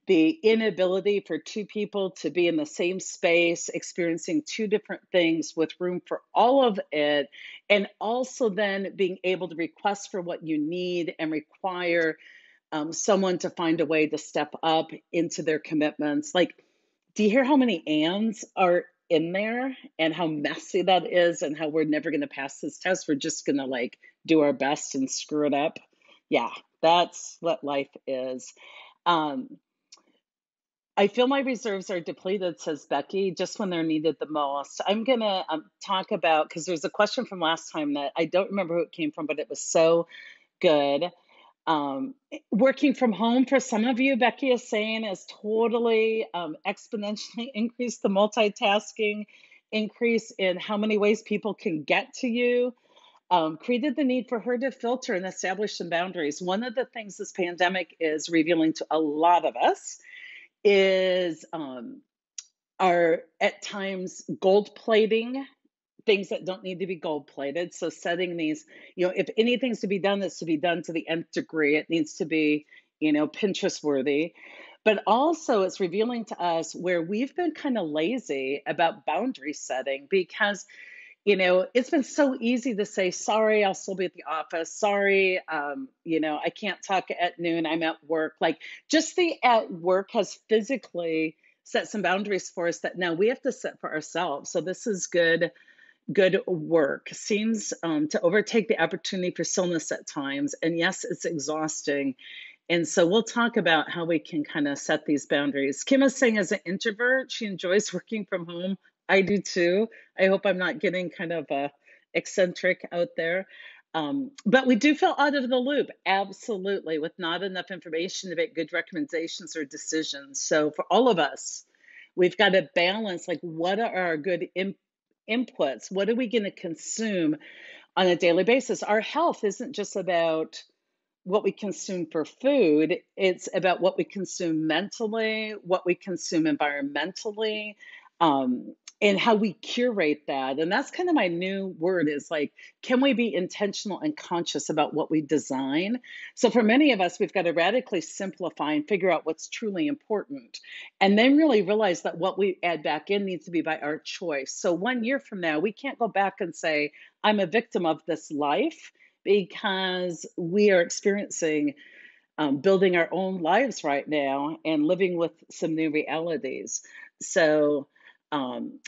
The inability for two people to be in the same space, experiencing two different things with room for all of it, and also then being able to request for what you need and require someone to find a way to step up into their commitments. Like, do you hear how many ands are in there and how messy that is and how we're never going to pass this test? We're just going to like do our best and screw it up. Yeah, that's what life is. Um, I feel my reserves are depleted, says Becky, just when they're needed the most. I'm going to talk about, because there's a question from last time that I don't remember who it came from, but it was so good. Working from home for some of you, Becky is saying, has totally exponentially increased the multitasking, increase in how many ways people can get to you. Created the need for her to filter and establish some boundaries. One of the things this pandemic is revealing to a lot of us is are at times gold plating things that don't need to be gold plated. So setting these, if anything's to be done, it's to be done to the nth degree. It needs to be, Pinterest worthy. But also it's revealing to us where we've been kind of lazy about boundary setting because it's been so easy to say, sorry, I'll still be at the office. Sorry, I can't talk at noon. I'm at work. Like just the at work has physically set some boundaries for us that now we have to set for ourselves. So this is good work. Seems to overtake the opportunity for stillness at times. And yes, it's exhausting. And so we'll talk about how we can kind of set these boundaries. Kim is saying as an introvert, she enjoys working from home. I do too. I hope I'm not getting kind of eccentric out there. But we do feel out of the loop, absolutely, with not enough information to make good recommendations or decisions. So for all of us, we've got to balance like what are our good inputs? What are we going to consume on a daily basis? Our health isn't just about what we consume for food, it's about what we consume mentally, what we consume environmentally, and how we curate that. And that's kind of my new word is like, can we be intentional and conscious about what we design? So for many of us, we've got to radically simplify and figure out what's truly important. And then really realize that what we add back in needs to be by our choice. So 1 year from now, we can't go back and say, I'm a victim of this life because we are experiencing building our own lives right now and living with some new realities. So,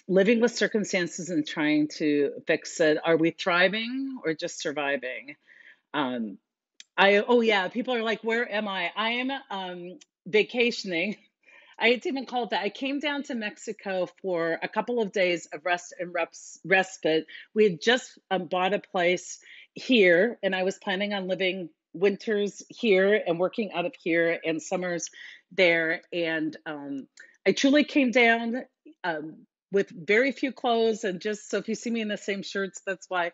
living with circumstances and trying to fix it. Are we thriving or just surviving? Um, oh yeah, people are like, where am I? I am vacationing. I hate to even call it that. I came down to Mexico for a couple of days of rest and respite. We had just bought a place here, and I was planning on living winters here and working out of here and summers there. And I truly came down with very few clothes. And just so if you see me in the same shirts, that's why.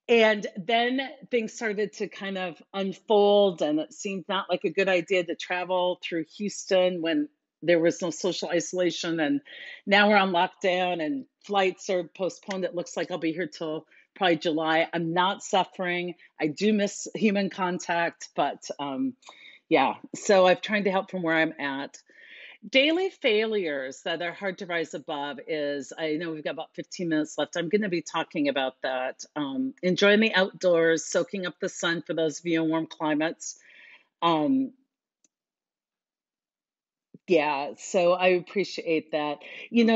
And then things started to kind of unfold, and it seemed not like a good idea to travel through Houston when there was no social isolation. And now we're on lockdown and flights are postponed. It looks like I'll be here till probably July. I'm not suffering. I do miss human contact, but yeah, so I've tried to help from where I'm at. Daily failures that are hard to rise above is, I know we've got about 15 minutes left. I'm going to be talking about that. Enjoying the outdoors, soaking up the sun for those of you in warm climates. Um, yeah, so I appreciate that.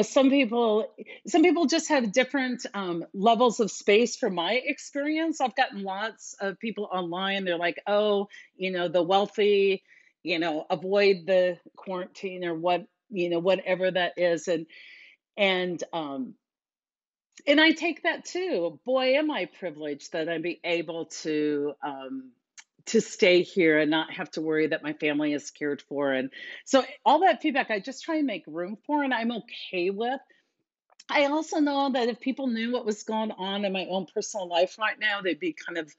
Some people just have different levels of space. From my experience, I've gotten lots of people online. They're like, oh, the wealthy, avoid the quarantine or whatever that is. And I take that too. Boy, am I privileged that I'm be able to stay here and not have to worry that my family is cared for. And so all that feedback, I just try and make room for, and I'm okay with. I also know that if people knew what was going on in my own personal life right now, they'd be kind of,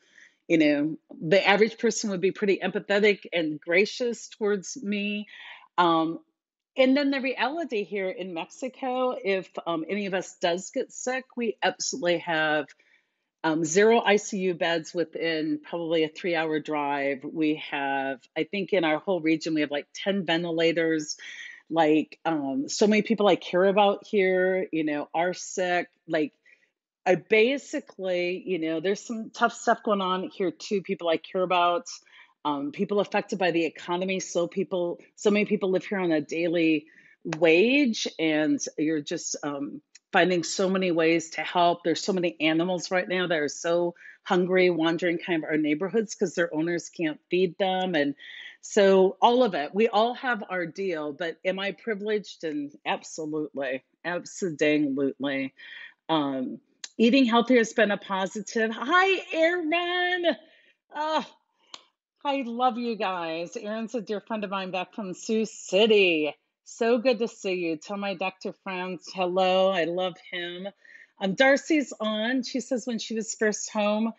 the average person would be pretty empathetic and gracious towards me. Um, and then the reality here in Mexico, if any of us does get sick, we absolutely have zero ICU beds within probably a 3-hour drive. We have, I think in our whole region, we have like 10 ventilators. Like so many people I care about here, are sick. Like I basically, there's some tough stuff going on here too. People I care about, people affected by the economy. So many people live here on a daily wage, and you're just finding so many ways to help. There's so many animals right now that are so hungry, wandering kind of our neighborhoods because their owners can't feed them, and so all of it. We all have our deal, but am I privileged? And absolutely, absolutely. Um, Eating healthy has been a positive. Hi, Aaron. Oh, I love you guys. Aaron's a dear friend of mine back from Sioux City. So good to see you. Tell my doctor friends hello. I love him. Darcy's on. She says when she was first home,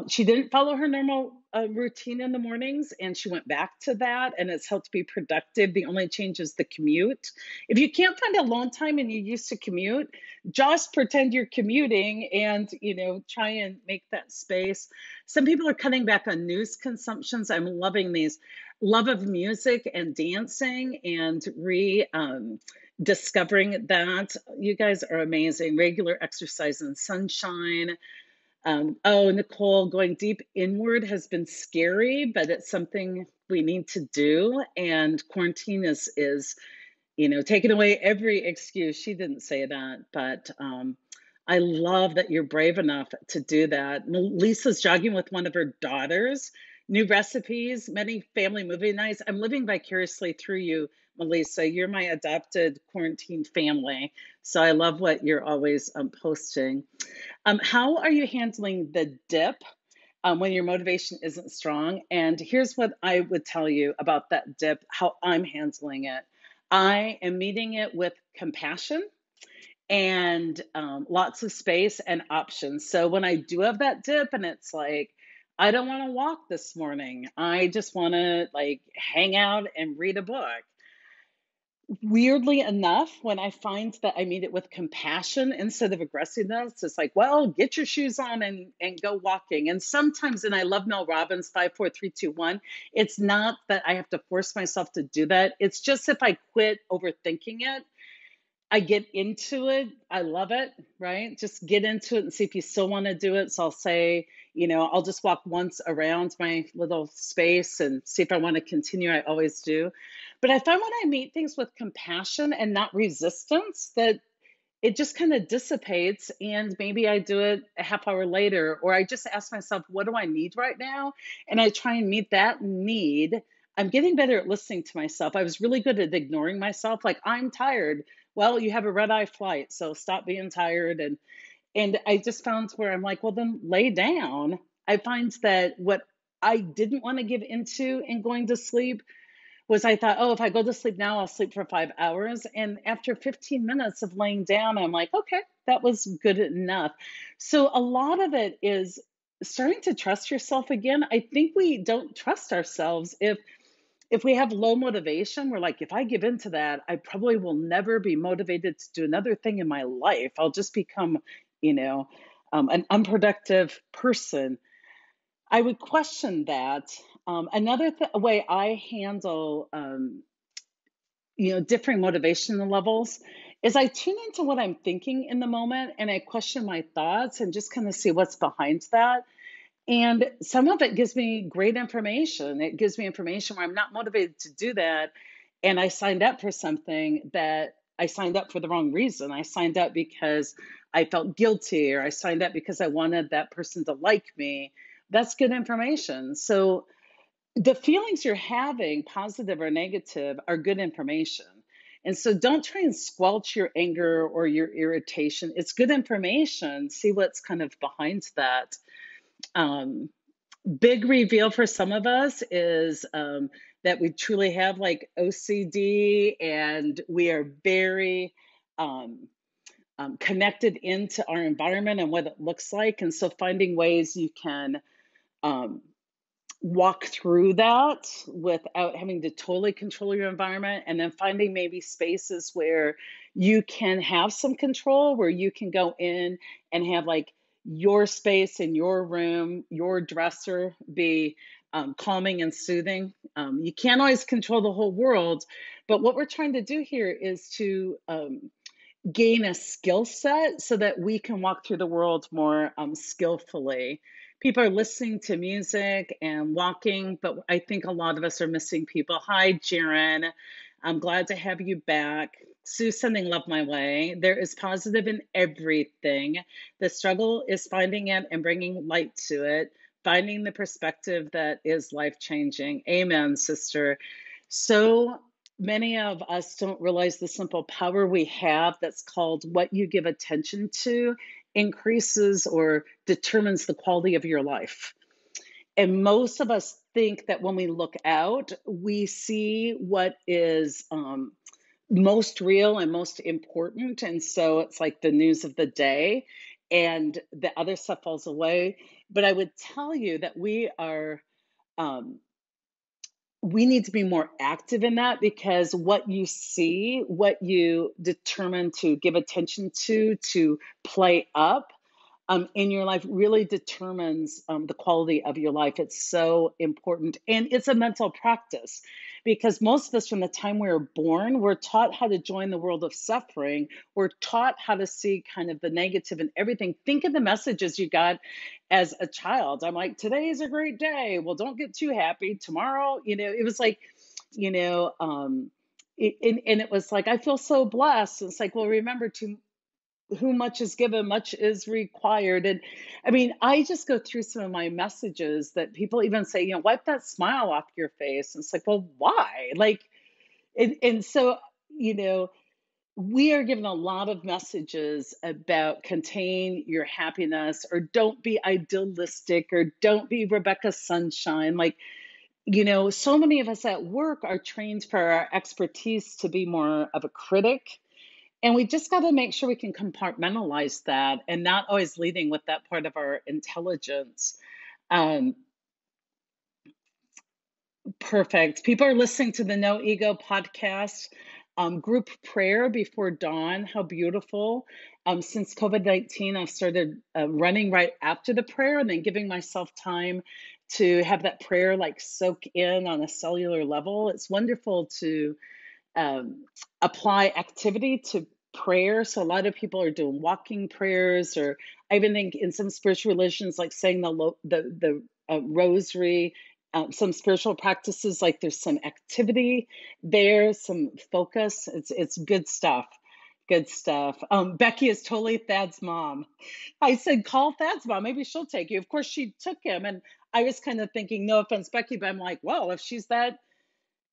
she didn't follow her normal routine in the mornings, and she went back to that, and it's helped be productive. The only change is the commute. If you can't find alone time and you used to commute, just pretend you're commuting and, try and make that space. Some people are cutting back on news consumptions. I'm loving these love of music and dancing and discovering that. You guys are amazing. Regular exercise in sunshine. Oh, Nicole, going deep inward has been scary, but it's something we need to do. And quarantine is taking away every excuse. She didn't say that, but I love that you're brave enough to do that. Lisa's jogging with one of her daughters. New recipes, many family movie nights. I'm living vicariously through you, Melissa. You're my adopted quarantine family. So I love what you're always posting. How are you handling the dip when your motivation isn't strong? And here's what I would tell you about that dip, how I'm handling it. I am meeting it with compassion and lots of space and options. So when I do have that dip and it's like, I don't want to walk this morning, I just want to like hang out and read a book. Weirdly enough, when I find that I meet it with compassion instead of aggressiveness, it's like, well, get your shoes on and go walking. And sometimes, and I love Mel Robbins' 5 4 3 2 1, it's not that I have to force myself to do that. It's just if I quit overthinking it, I get into it. I love it, right? Just get into it and see if you still want to do it. So I'll say, I'll just walk once around my little space and see if I want to continue. I always do. But I find when I meet things with compassion and not resistance, that it just kind of dissipates, and maybe I do it a half hour later, or I just ask myself, what do I need right now? And I try and meet that need. I'm getting better at listening to myself. I was really good at ignoring myself, like, I'm tired. Well, you have a red eye flight, so stop being tired. And I just found where I'm like, well, then lay down. I find that what I didn't want to give into in going to sleep was I thought, oh, if I go to sleep now, I'll sleep for 5 hours. And after 15 minutes of laying down, I'm like, okay, that was good enough. So a lot of it is starting to trust yourself again. I think we don't trust ourselves if we have low motivation. We're like, if I give into that, I probably will never be motivated to do another thing in my life. I'll just become, you know, an unproductive person. I would question that. Another way I handle, differing motivational levels is I tune into what I'm thinking in the moment and I question my thoughts and just kind of see what's behind that. And some of it gives me great information. It gives me information where I'm not motivated to do that. And I signed up for something that I signed up for the wrong reason. I signed up because I felt guilty, or I signed up because I wanted that person to like me. That's good information. So the feelings you're having, positive or negative, are good information. And so don't try and squelch your anger or your irritation. It's good information. See what's kind of behind that. Um, Big reveal for some of us is that we truly have like OCD, and we are very um, connected into our environment and what it looks like. And so finding ways you can um, walk through that without having to totally control your environment, and then finding maybe spaces where you can have some control, where you can go in and have like your space in your room, your dresser be calming and soothing. You can't always control the whole world, but what we're trying to do here is to gain a skill set so that we can walk through the world more skillfully. People are listening to music and walking, but I think a lot of us are missing people. Hi, Jaren. I'm glad to have you back. Sue, sending love my way. There is positive in everything. The struggle is finding it and bringing light to it, finding the perspective that is life changing. Amen, sister. So many of us don't realize the simple power we have that's called what you give attention to increases or determines the quality of your life. And most of us think that when we look out, we see what is most real and most important. And so it's like the news of the day, and the other stuff falls away. But I would tell you that um, we need to be more active in that, because what you see, what you determine to give attention to play up in your life, really determines the quality of your life. It's so important. And it's a mental practice, because most of us, from the time we were born, we're taught how to join the world of suffering. We're taught how to see kind of the negative in everything. Think of the messages you got as a child. I'm like, today is a great day. Well, don't get too happy. Tomorrow, it was like, you know, and it was like, I feel so blessed. It's like, well, remember, to who much is given, much is required. And I mean, I just go through some of my messages that people even say, wipe that smile off your face. And it's like, well, why? Like, and so, you know, we are given a lot of messages about contain your happiness, or don't be idealistic, or don't be Rebecca Sunshine. Like, so many of us at work are trained for our expertise to be more of a critic. And we just got to make sure we can compartmentalize that and not always leading with that part of our intelligence. Um, Perfect. People are listening to the No Ego podcast. Group prayer before dawn. How beautiful. Since COVID-19, I've started running right after the prayer and then giving myself time to have that prayer like soak in on a cellular level. It's wonderful to apply activity to prayer. So a lot of people are doing walking prayers, or I even think in some spiritual religions, like saying the rosary. Some spiritual practices, like there's some activity there, some focus. It's good stuff. Good stuff. Becky is totally Thad's mom. I said, call Thad's mom. Maybe she'll take you. Of course, she took him. And I was kind of thinking, no offense, Becky, but I'm like, well, if she's that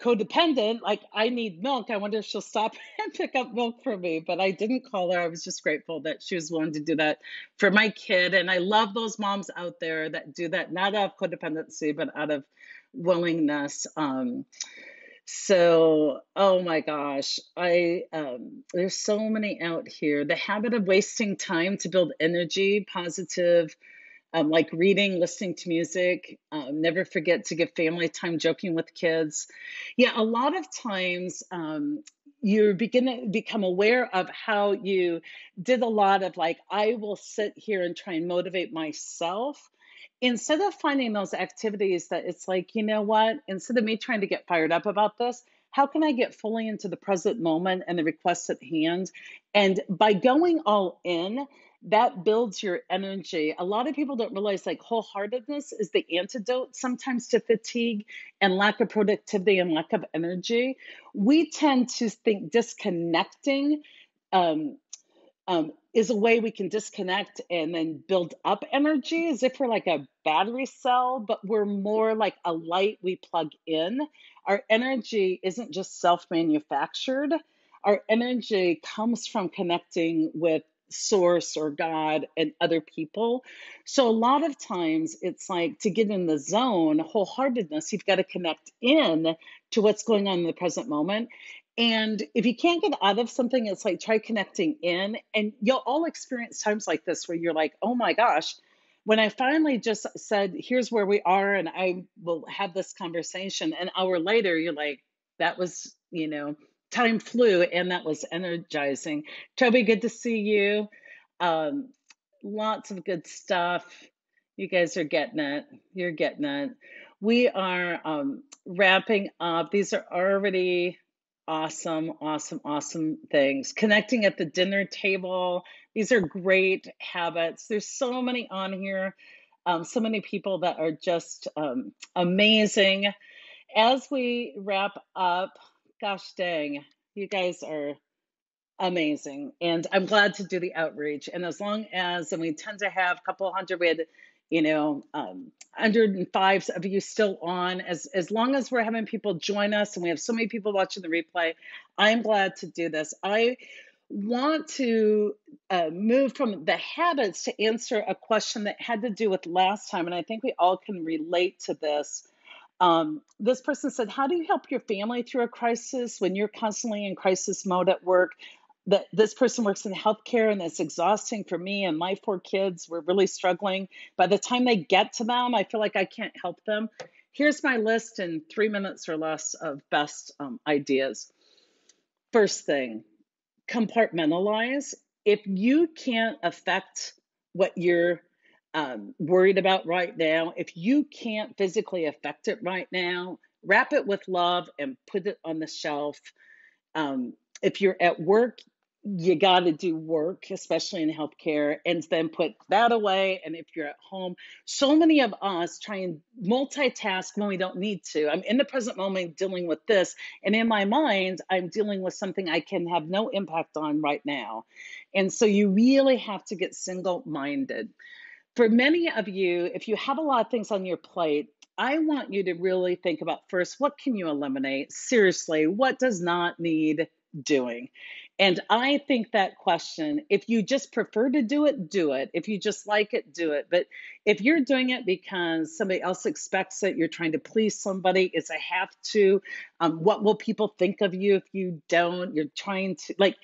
codependent, like I need milk. I wonder if she'll stop and pick up milk for me. But I didn't call her. I was just grateful that she was willing to do that for my kid. And I love those moms out there that do that, not out of codependency, but out of willingness. So, oh my gosh, I there's so many out here. The habit of wasting time to build energy, positive, like reading, listening to music. Never forget to give family time, joking with kids. Yeah, a lot of times you begin to become aware of how you did a lot of like, I will sit here and try and motivate myself. Instead of finding those activities that it's like, you know what, instead of me trying to get fired up about this, how can I get fully into the present moment and the request at hand? And by going all in, that builds your energy. A lot of people don't realize like wholeheartedness is the antidote sometimes to fatigue and lack of productivity and lack of energy. We tend to think disconnecting um, is a way we can disconnect and then build up energy as if we're like a battery cell, but we're more like a light we plug in. Our energy isn't just self manufactured, our energy comes from connecting with source or God and other people. So a lot of times it's like to get in the zone, wholeheartedness, you've got to connect in to what's going on in the present moment. And if you can't get out of something, it's like try connecting in. And you'll all experience times like this where you're like, oh my gosh, when I finally just said, here's where we are, and I will have this conversation, an hour later, you're like, that was, time flew and that was energizing. Toby, good to see you. Um, Lots of good stuff. You guys are getting it. You're getting it. We are wrapping up. These are already awesome, awesome, awesome things. Connecting at the dinner table. These are great habits. There's so many on here. So many people that are just amazing. As we wrap up, gosh dang, you guys are amazing. And I'm glad to do the outreach. And as long as, and we tend to have a couple hundred, we had, 105 of you still on, as long as we're having people join us and we have so many people watching the replay, I'm glad to do this. I want to move from the habits to answer a question that had to do with last time. And I think we all can relate to this. This person said, how do you help your family through a crisis when you're constantly in crisis mode at work? That this person works in healthcare and it's exhausting for me and my 4 kids. We're really struggling. By the time they get to them, I feel like I can't help them. Here's my list in 3 minutes or less of best ideas. First thing, compartmentalize. If you can't affect what you're worried about right now, if you can't physically affect it right now, wrap it with love and put it on the shelf. If you're at work, you got to do work, especially in healthcare, and then put that away. And if you're at home, so many of us try and multitask when we don't need to. I'm in the present moment dealing with this, and in my mind, I'm dealing with something I can have no impact on right now. And so you really have to get single-minded. For many of you, if you have a lot of things on your plate, I want you to really think about first, what can you eliminate? Seriously, what does not need doing? And I think that question, if you just prefer to do it, do it. If you just like it, do it. But if you're doing it because somebody else expects it, you're trying to please somebody, it's a have to. What will people think of you if you don't? You're trying to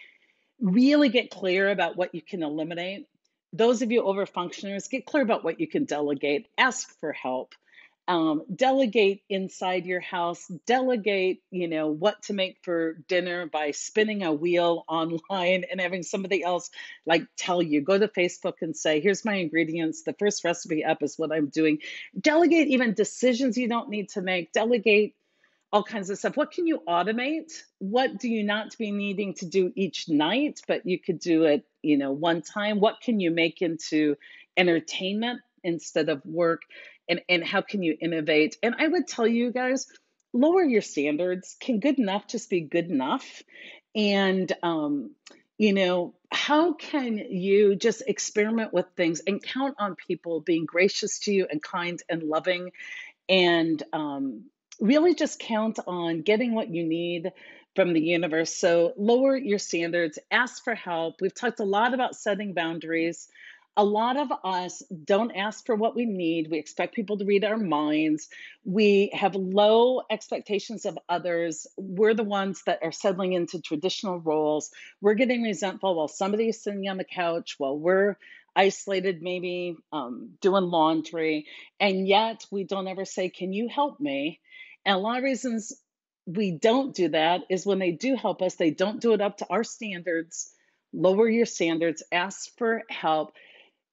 really get clear about what you can eliminate. Those of you over functioners, get clear about what you can delegate. Ask for help. Delegate inside your house. Delegate, what to make for dinner by spinning a wheel online and having somebody else tell you. Go to Facebook and say, here's my ingredients. The first recipe up is what I'm doing. Delegate even decisions you don't need to make. Delegate all kinds of stuff. What can you automate? What do you not be needing to do each night, but you could do it, one time? What can you make into entertainment instead of work? And how can you innovate? And I would tell you guys, lower your standards. Can good enough just be good enough? And, how can you just experiment with things and count on people being gracious to you and kind and loving? And really just count on getting what you need from the universe. So lower your standards, ask for help. We've talked a lot about setting boundaries. A lot of us don't ask for what we need. We expect people to read our minds. We have low expectations of others. We're the ones that are settling into traditional roles. We're getting resentful while somebody is sitting on the couch, while we're isolated, maybe doing laundry. And yet we don't ever say, "Can you help me?" And a lot of reasons we don't do that is when they do help us, they don't do it up to our standards. Lower your standards, ask for help,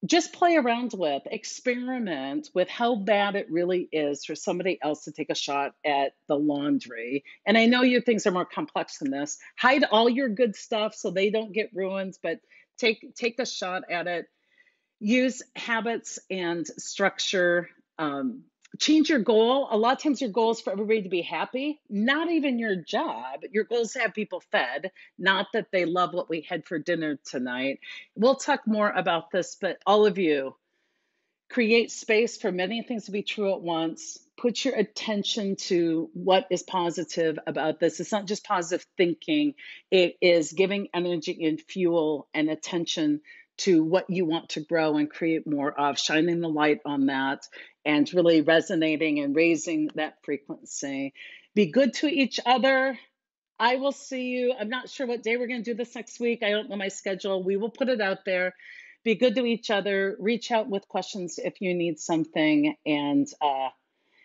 just play around with, experiment with how bad it really is for somebody else to take a shot at the laundry. And I know your things are more complex than this. Hide all your good stuff so they don't get ruined, but take a shot at it. Use habits and structure. Change your goal. A lot of times your goal is for everybody to be happy, not even your job. Your goal is to have people fed, not that they love what we had for dinner tonight. We'll talk more about this, but all of you, create space for many things to be true at once. Put your attention to what is positive about this. It's not just positive thinking, it is giving energy and fuel and attention to what you want to grow and create more of, shining the light on that and really resonating and raising that frequency. Be good to each other. I will see you. I'm not sure what day we're going to do this next week. I don't know my schedule. We will put it out there. Be good to each other. Reach out with questions if you need something. And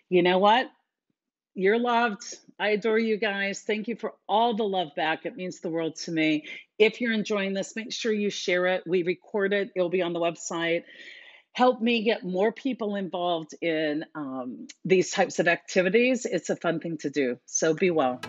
you know what? You're loved. I adore you guys. Thank you for all the love back. It means the world to me. If you're enjoying this, make sure you share it. We record it. It'll be on the website. Help me get more people involved in these types of activities. It's a fun thing to do. So be well.